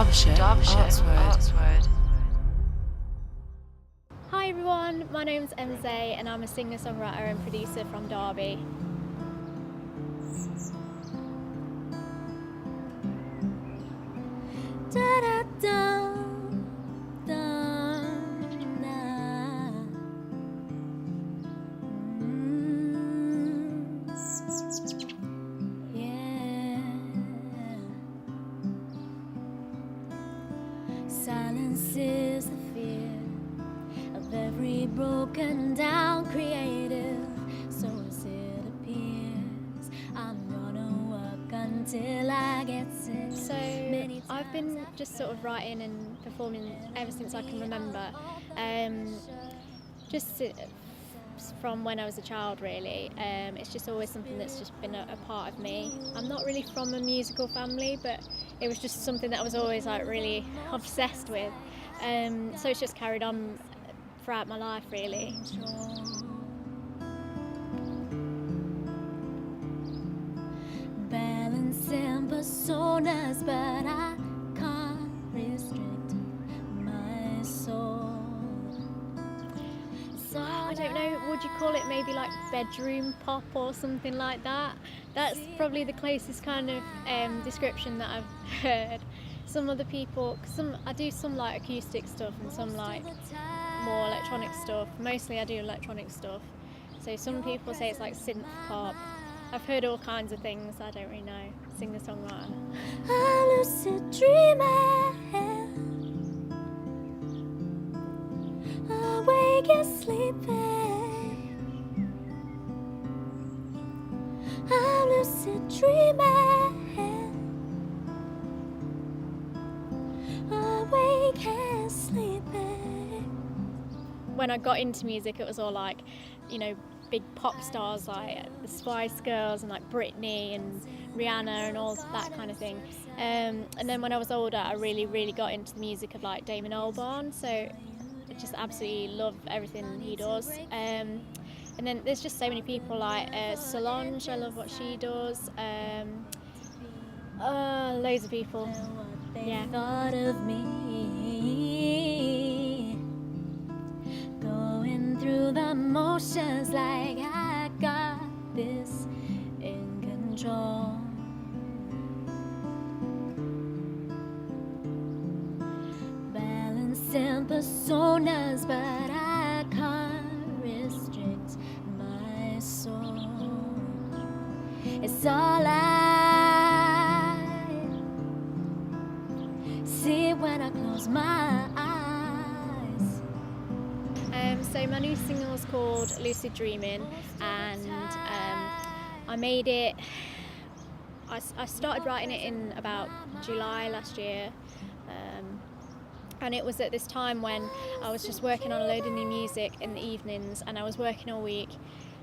Derbyshire Artsword. Hi everyone, my name's Emzae and I'm a singer-songwriter and producer from Derby. Da, da, da, da, da. Yeah. Silence is the fear of every broken down creative, so as it appears, I'm gonna work until I get sick. So I've been just sort of writing and performing ever since I can remember, just from when I was a child really. It's just always something that's just been a part of me. I'm not really from a musical family, but it was just something that I was always like really obsessed with. So it's just carried on throughout my life really. Balancing personas, but I can't restrict my soul. So I don't know, would you call it maybe like bedroom pop or something like that? That's probably the closest kind of description that I've heard. Some other people, I do some like acoustic stuff and some like more electronic stuff. Mostly I do electronic stuff. So some people say it's like synth pop. I've heard all kinds of things, I don't really know. Singer-songwriter. A lucid dreamer, awake and sleeping. A lucid dreamer, awake and sleeping. When I got into music, it was all like, you know, big pop stars like the Spice Girls and like Britney and Rihanna and all that kind of thing. And then when I was older, I really got into the music of like Damon Albarn. So I just absolutely love everything he does. And then there's just so many people like Solange. I love what she does. Loads of people. Yeah. Thought of me going through the motions like I got this in control. Balancing personas, but I can't restrict my soul. It's all I see when I close my eyes. So my new single is called Lucid Dreaming, and I made it, I started writing it in about July last year, and it was at this time when I was just working on a load of new music in the evenings, and I was working all week,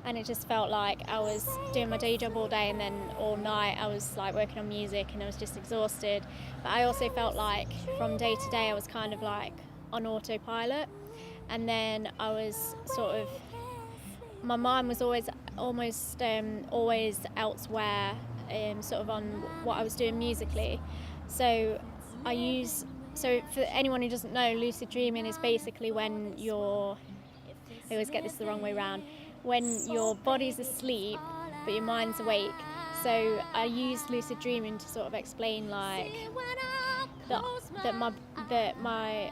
and it just felt like I was doing my day job all day, and then all night I was like working on music and I was just exhausted. But I also felt like from day to day I was kind of like on autopilot, and then I was sort of, my mind was always always elsewhere, sort of on what I was doing musically. So for anyone who doesn't know, lucid dreaming is basically when I always get this the wrong way around, when your body's asleep but your mind's awake. So I use lucid dreaming to sort of explain like that my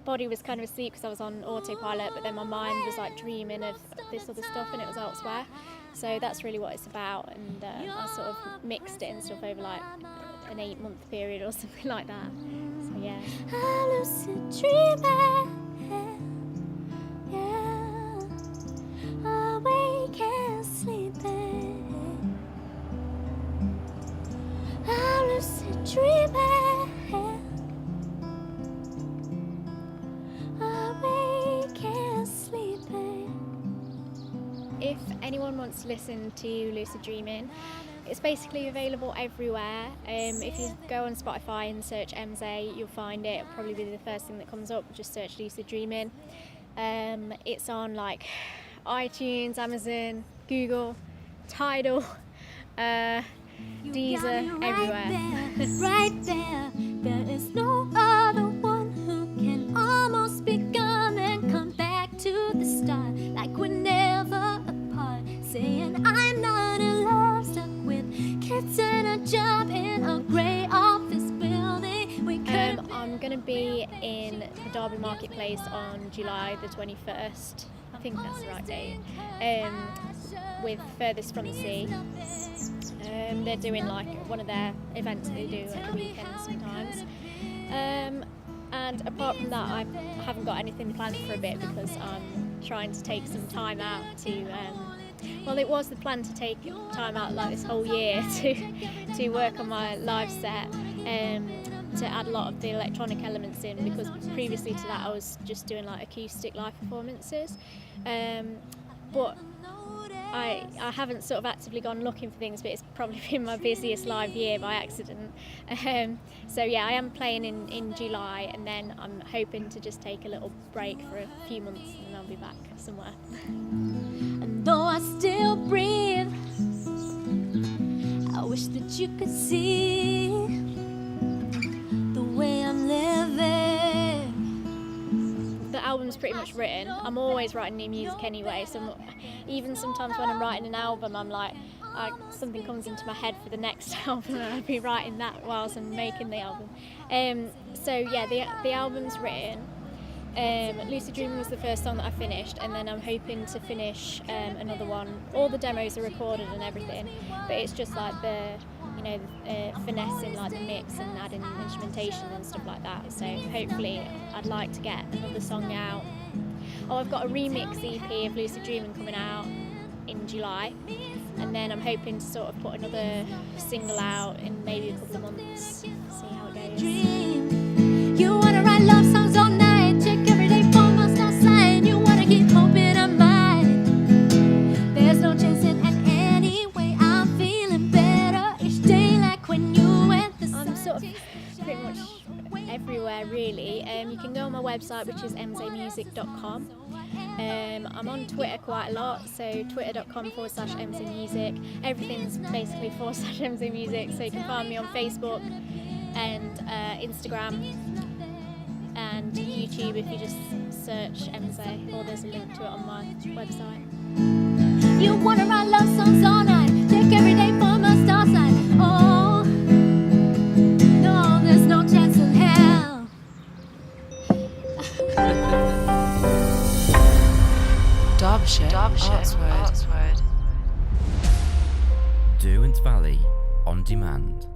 body was kind of asleep because I was on autopilot, but then my mind was like dreaming of this other stuff and it was elsewhere. So that's really what it's about, and I sort of mixed it and stuff over like an 8-month period or something like that. So yeah. A lucid dreamer, yeah, awake and sleeping. A lucid dreamer, awake and sleeping. If anyone wants to listen to Lucid Dreaming, it's basically available everywhere. If you go on Spotify and search Emzae, you'll find it. It'll probably be the first thing that comes up. Just search Lucid Dreaming. It's on like iTunes, Amazon, Google, Tidal, Deezer, everywhere. Right there, there is no other one who can almost be gone and come back to the start, like we're never apart. Saying I'm not in love, stuck with kids and a job in a grey office building. I'm going to be in the Derby Marketplace on July the 21st. I think that's the right date. With Furthest from the Sea. They're doing like one of their events they do at the weekend sometimes. And apart from that, I haven't got anything planned for a bit because I'm trying to take some time out to. Well, it was the plan to take time out like this whole year to work on my live set. To add a lot of the electronic elements in, because previously to that I was just doing like acoustic live performances, but I haven't sort of actively gone looking for things, but it's probably been my busiest live year by accident. So yeah, I am playing in July, and then I'm hoping to just take a little break for a few months and then I'll be back somewhere. And though I still breathe, I wish that you could see the way I'm living. The album's pretty much written. I'm always writing new music anyway, so even sometimes when I'm writing an album, I'm like, something comes into my head for the next album, and I'll be writing that whilst I'm making the album. So yeah, the album's written. Lucid Dreaming was the first song that I finished, and then I'm hoping to finish another one. All the demos are recorded and everything, but it's just like the finessing like the mix and adding instrumentation and stuff like that. So hopefully I'd like to get another song out. Oh, I've got a remix EP of Lucid Dreaming coming out in July, and then I'm hoping to sort of put another single out in maybe a couple of months, see how it goes. You wanna write love songs all night, check every day for my star sign. You wanna keep hoping I'm mine. There's no chance in any way. I'm feeling better each day, like when you went the sun. I'm sort of pretty much everywhere really. You can go on my website, which is emzaemusic.com. I'm on Twitter quite a lot, so twitter.com/emzaemusic. Everything's basically /emzaemusic, so you can find me on Facebook and Instagram and YouTube if you just search Emzae, or there's a link to it on my website. You wanna write love songs all night, check every day for my star sign. Oh, no, there's no chance in hell. Derbyshire Artsword. Derwent Valley on demand.